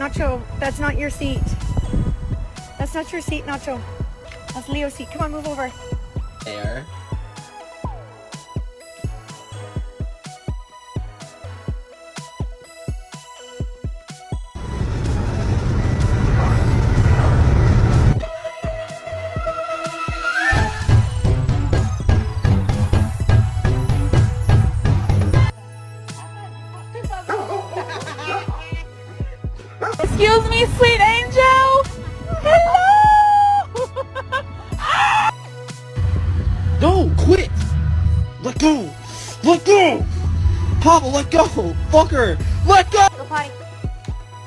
Nacho, that's not your seat. That's not your seat, Nacho. That's Leo's seat. Come on, move over. There. Excuse me, sweet angel. Hello. No, quit! Let go! Let go! Papa, let go! Fucker! Let go!